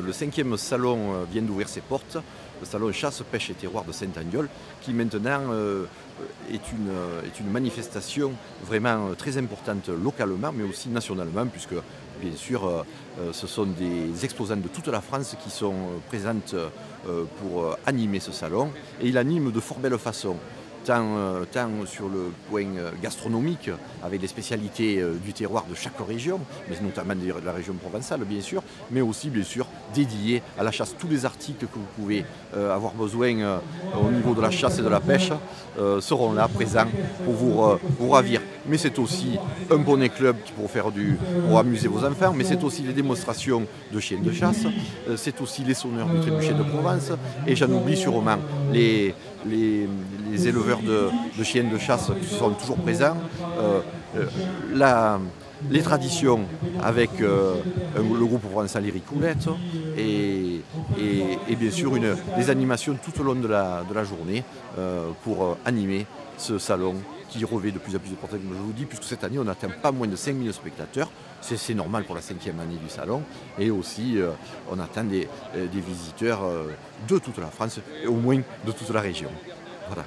le 5e salon vient d'ouvrir ses portes, le salon chasse, pêche et terroir de Saint-Andiol, qui maintenant est une manifestation vraiment très importante localement, mais aussi nationalement, puisque bien sûr ce sont des exposants de toute la France qui sont présentes pour animer ce salon, et il anime de fort belle façon. Tant sur le point gastronomique, avec les spécialités du terroir de chaque région, mais notamment de la région provençale bien sûr, mais aussi bien sûr dédié à la chasse. Tous les articles que vous pouvez avoir besoin au niveau de la chasse et de la pêche seront là, présents, pour vous ravir. Mais c'est aussi un poney club pour amuser vos enfants, mais c'est aussi les démonstrations de chiens de chasse, c'est aussi les sonneurs du trébuchet de Provence, et j'en oublie sûrement les éleveurs de chiens de chasse qui sont toujours présents, les traditions avec le groupe provençal Iricoulette et bien sûr des animations tout au long de la journée pour animer ce salon qui revêt de plus en plus de portée, comme je vous dis, puisque cette année on n'atteint pas moins de 5000 spectateurs. C'est normal pour la 5e année du salon, et aussi on atteint des visiteurs de toute la France et au moins de toute la région. Voilà.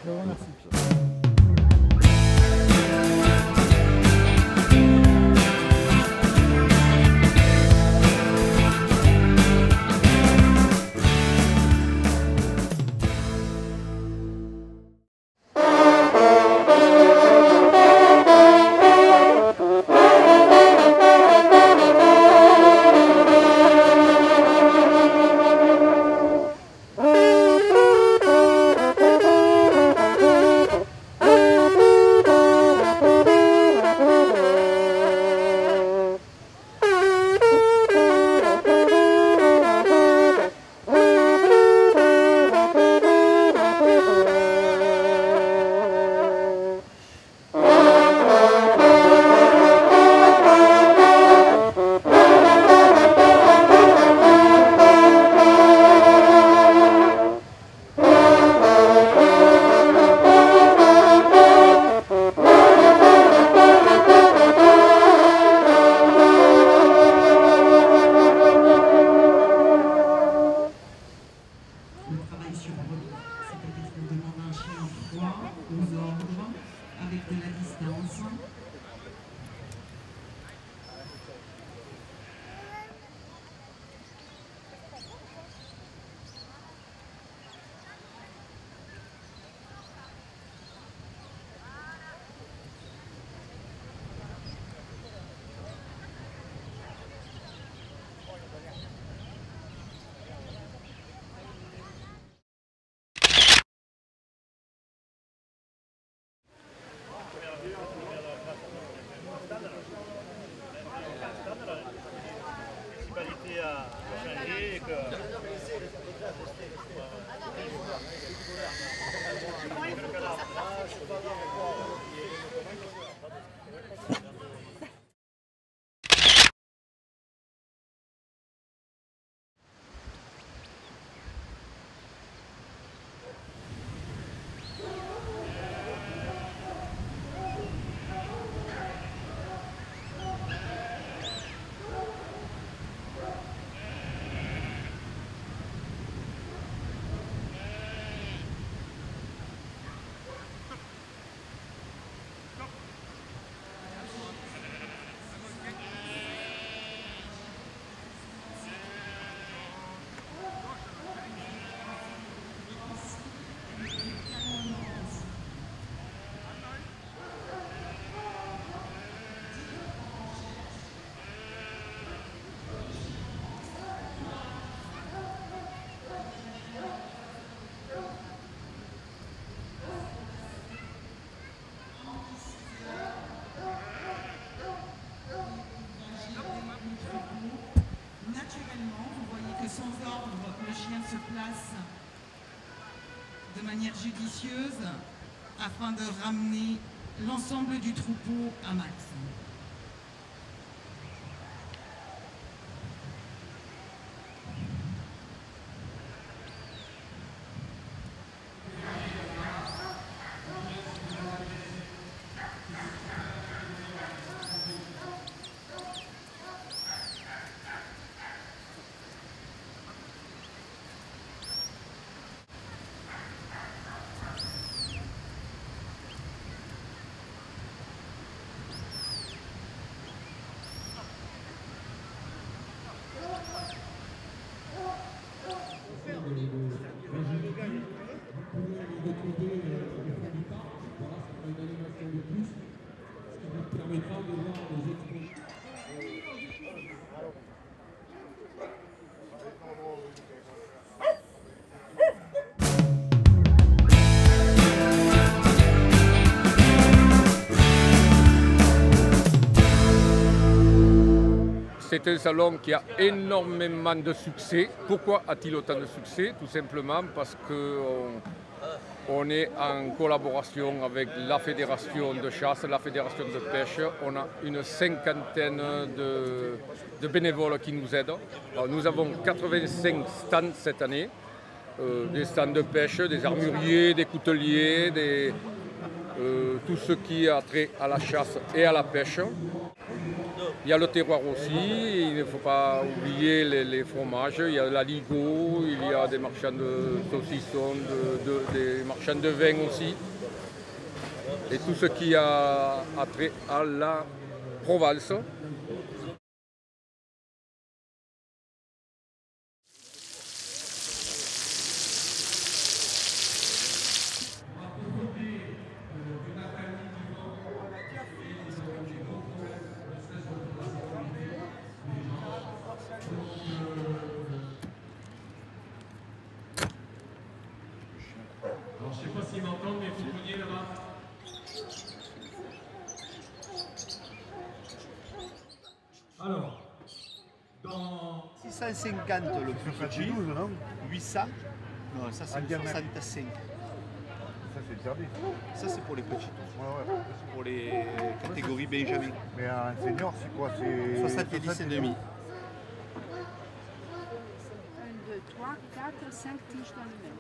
de manière judicieuse afin de ramener l'ensemble du troupeau à max. C'est un salon qui a énormément de succès. Pourquoi a-t-il autant de succès? Tout simplement parce qu'on est en collaboration avec la fédération de chasse, la fédération de pêche. On a une cinquantaine de bénévoles qui nous aident. Alors, nous avons 85 stands cette année, des stands de pêche, des armuriers, des couteliers, tout ce qui a trait à la chasse et à la pêche. Il y a le terroir aussi, il ne faut pas oublier les fromages, il y a la Ligo, il y a des marchands de saucissons, des marchands de vin aussi. Et tout ce qui a trait à la Provence. Alors, je ne sais pas s'ils m'entendent, mais vous preniez là-bas. Alors, dans 650 le plus petit, 800, non ça c'est 65. Ça c'est interdit. Ça c'est pour les petits, Ouais. pour les catégories Benjamin. Mais un senior c'est quoi? C'est 70 et demi. 1, 2, 3, 4, 5 tiges dans le même.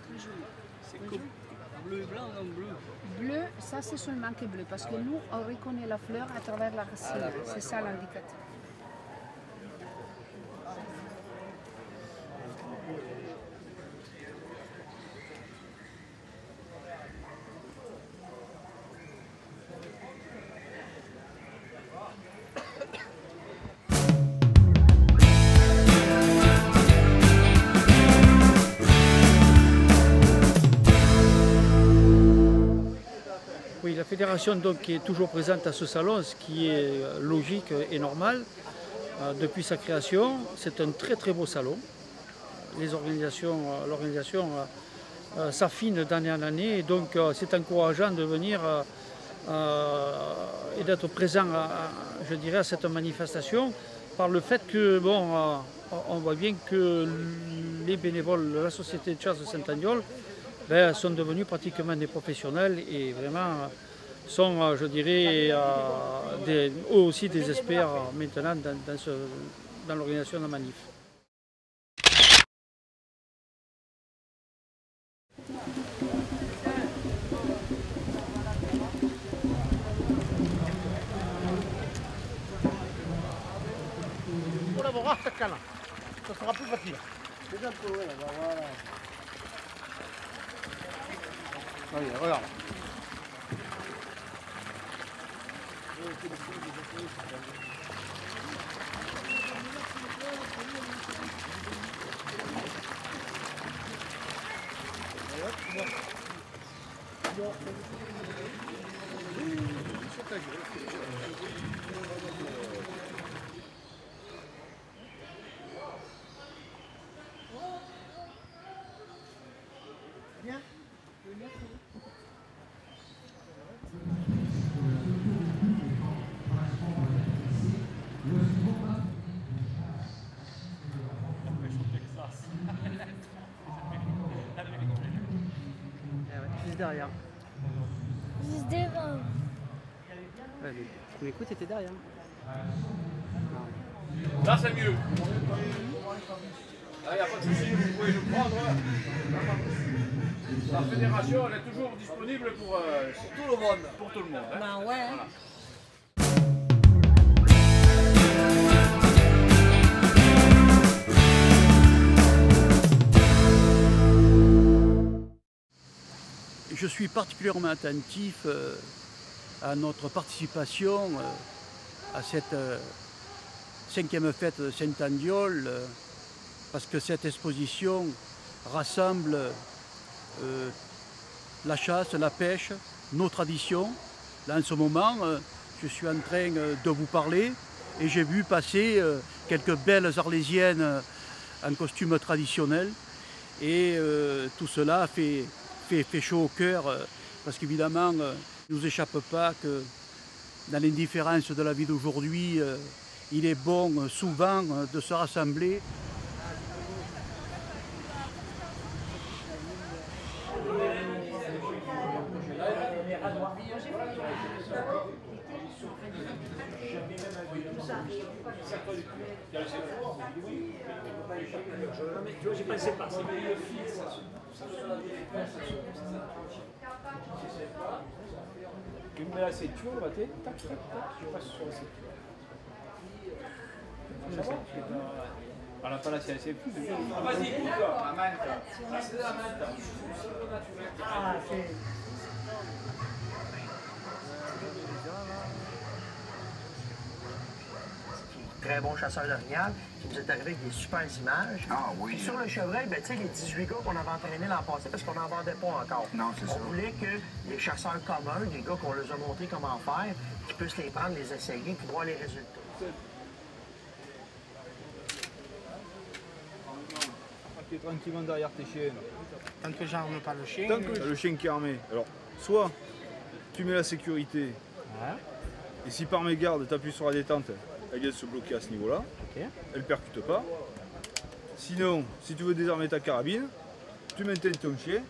Très joli. C'est comme bleu et blanc, non bleu. Bleu, ça c'est seulement que bleu, parce que nous on reconnaît la fleur à travers la racine. C'est ça l'indicateur. Oui, la fédération donc, est toujours présente à ce salon, ce qui est logique et normal. Depuis sa création, c'est un très très beau salon. L'organisation s'affine d'année en année et donc c'est encourageant de venir et d'être présent, je dirais, à cette manifestation par le fait que, bon, on voit bien que les bénévoles de la Société de chasse de Saint-Agnol sont devenus pratiquement des professionnels et vraiment sont, je dirais, eux aussi des experts maintenant dans l'organisation de la manif. Pour l'avoir à canne, ça sera plus facile. Déjà un peu, ouais, voilà. Allez, regarde. Bien. Juste derrière. Juste devant. Ouais, le premier coup, t'étais derrière. Là, c'est mieux. Là, il n'y a pas de souci, vous pouvez nous prendre. La fédération, elle est toujours disponible pour tout le monde. Pour tout le monde. Hein. Bah ouais. Voilà. Je suis particulièrement attentif à notre participation à cette 5e fête de Saint-Agnol parce que cette exposition rassemble la chasse, la pêche, nos traditions. Là en ce moment, je suis en train de vous parler et j'ai vu passer quelques belles arlésiennes en costume traditionnel et tout cela fait chaud au cœur parce qu'évidemment, il ne nous échappe pas que dans l'indifférence de la vie d'aujourd'hui, il est bon souvent de se rassembler. J'ai pensé pas. Tu mets la ceinture, là, tac, tac, tac, je passe sur la ceinture. Ça va? Alors, pas là, c'est assez plus. Vas-y, coupe-toi. La manta. Ah, c'est de la manta. Ah, c'est... Très bon chasseur d'orignal, qui nous est arrivé avec des super images. Ah oui. Puis sur le chevreuil, ben, tu sais, les 18 gars qu'on avait entraînés l'an passé, parce qu'on n'en vendait pas encore. Non, c'est ça. On voulait que les chasseurs communs, des gars qu'on leur a montré comment faire, qu'ils puissent les prendre, les essayer, puis voir les résultats. Tu es tranquillement derrière tes chiens. Tant que j'arme pas le chien. Tant que le chien qui est armé. Alors, soit tu mets la sécurité, et si par mégarde tu appuies sur la détente, elle vient se bloquer à ce niveau-là, elle ne percute pas. Sinon, si tu veux désarmer ta carabine, tu maintiens ton chien.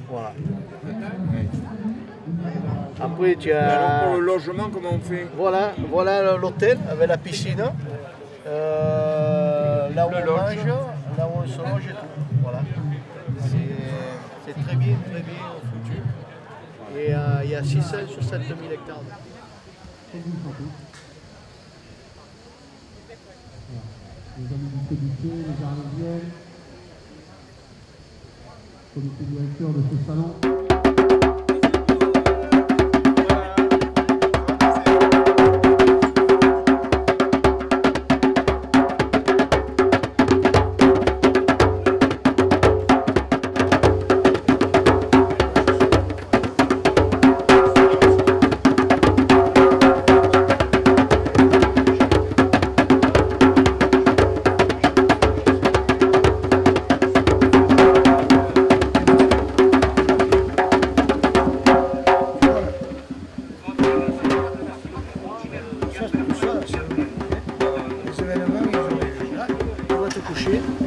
Voilà. Après, tu as... Alors pour le logement, comment on fait? Voilà, voilà l'hôtel avec la piscine. Là où on mange, là où on se loge et tout. Voilà. C'est très bien foutu. Et il y a 600 sur 7000 hectares. Les amis du comité, les Arlésiennes, comité directeur de ce salon.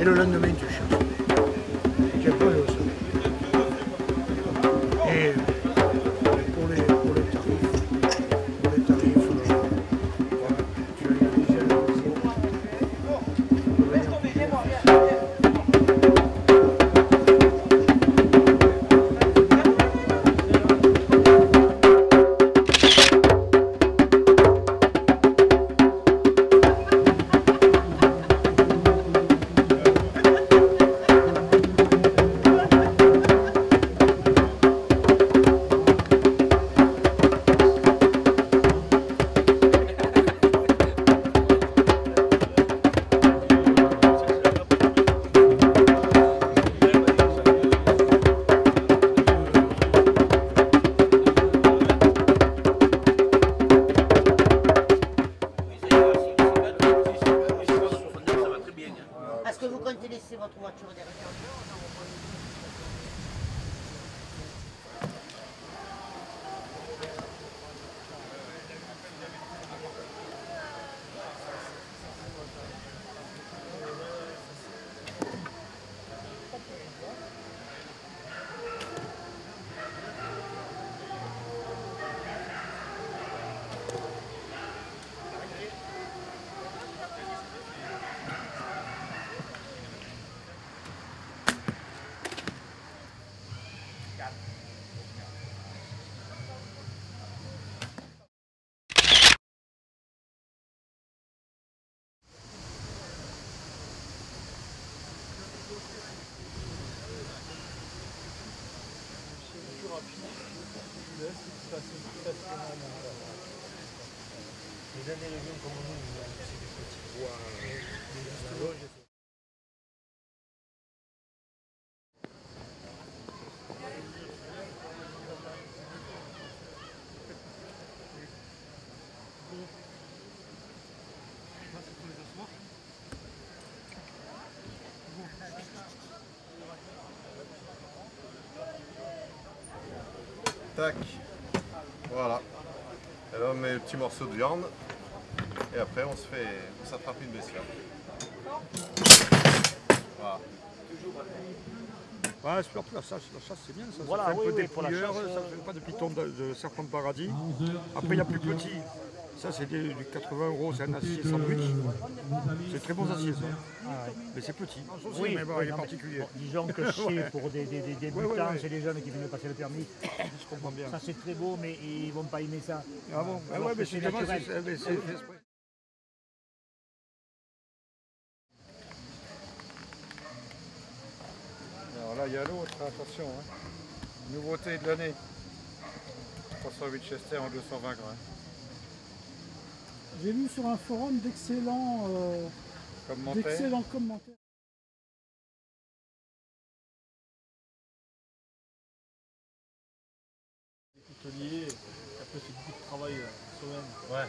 Et le lendemain, tu cherches. Tu as pas le sol. Et pour les tarifs, voilà, tu as déjà Est-ce que vous comptez laisser votre voiture derrière? Les années légumes comme nous, c'est des petits bois. Tac, voilà. Et là on met les petits morceaux de viande et après on s'attrape une bestiole. Voilà. Ouais, surtout la chasse c'est bien, ça, Voilà, ça fait un oui, peu oui, des pour la plieurs, chasse, ça fait pas de pitons de serpent de paradis. Après il y a plus petit, ça c'est du 80 €, c'est un acier sandwich. C'est très bon acier ça. Ah, ouais. Mais c'est petit. Oui, mais bon, oui, il est non, particulier. bon, disons que c'est pour des débutants, c'est des jeunes qui viennent de passer le permis. Je comprends bien. Ça c'est très beau, mais ils vont pas aimer ça. Ah bon? Alors Ouais, que mais c'est naturel. exprès. Alors là, il y a l'autre, attention. Hein. Nouveauté de l'année. 308 Chester en 220 grains. J'ai lu sur un forum d'excellents commentaires. Hôtelier, après c'est beaucoup de travail semaine. Ouais,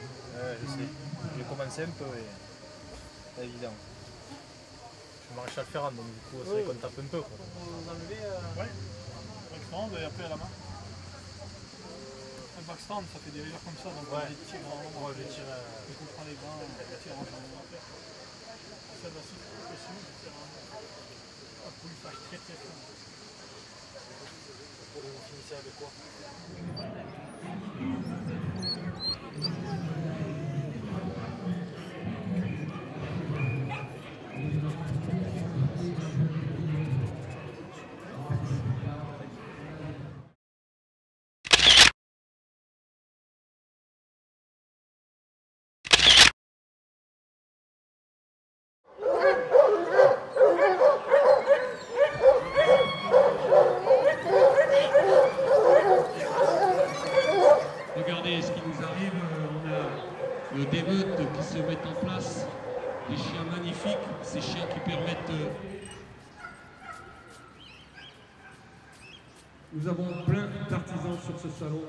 je sais. J'ai commencé un peu et c'est pas évident. Je suis maréchal ferrant donc du coup c'est vrai qu'on tape un peu. Vous enlevez ouais, backstand et après à la main. Un backstand ça fait des rayures comme ça, donc on les tire en haut. Je comprends les grains, on les tire en haut. Ça va aussi pression, je vais faire un polissage très très fin. Vous finissez avec quoi? Regardez ce qui nous arrive, on a des meutes qui se mettent en place, des chiens magnifiques, ces chiens qui permettent... Nous avons plein d'artisans sur ce salon.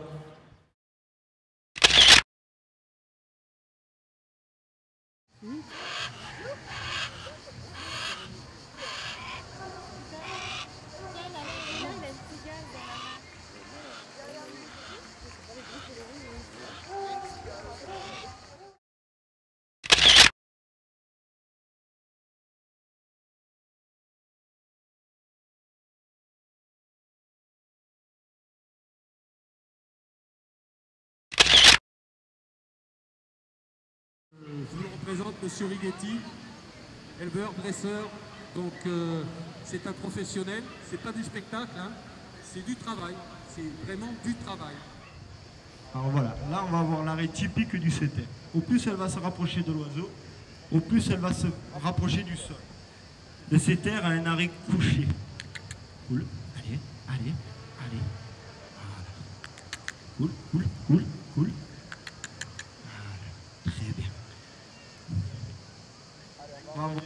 Je vous le représente, Monsieur Righetti, éleveur, dresseur. Donc c'est un professionnel, c'est pas du spectacle, hein, c'est du travail, c'est vraiment du travail. Alors voilà, là on va avoir l'arrêt typique du setter. Au plus elle va se rapprocher de l'oiseau, au plus elle va se rapprocher du sol. Le setter a un arrêt couché. Cool, allez, allez, allez. Voilà. Cool, cool, cool, cool. Voilà, très bien. Bravo.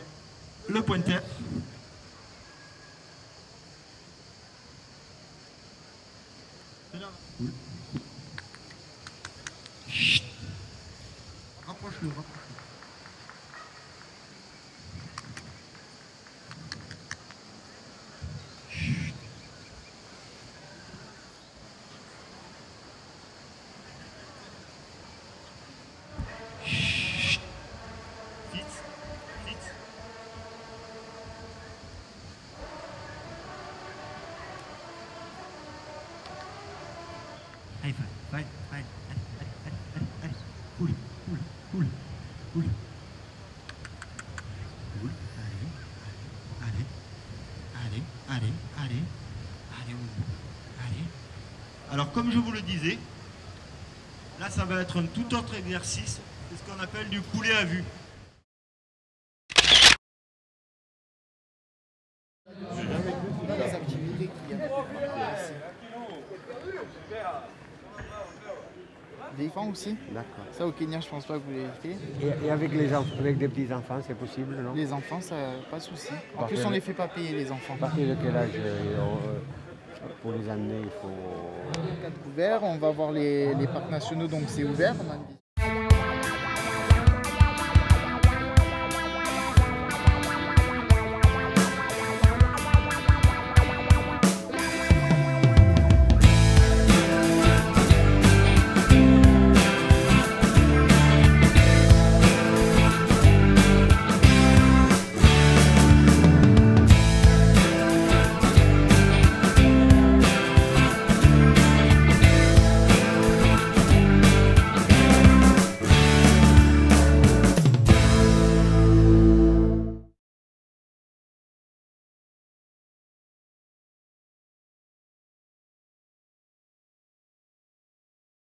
Le pointeur. Cool. Chut. Rapproche-le, rapproche-le. Chut. Chut. Vite, vite. Allez, allez, allez, allez. Cool, cool, cool, cool. Cool, allez, allez, allez, allez, allez, allez. Alors comme je vous le disais, là ça va être un tout autre exercice, c'est ce qu'on appelle du poulet à vue. Les activités qu'il y a. Des enfants aussi? D'accord. Ça, au Kenya, je pense pas que vous l'ayez fait. Et avec avec des petits-enfants, c'est possible, non? Les enfants, ça, pas de souci. En Par plus, quel- on les fait pas payer, les enfants. À partir de quel âge pour les amener, il faut... Ouvert, on va voir les parcs nationaux, donc c'est ouvert. On a une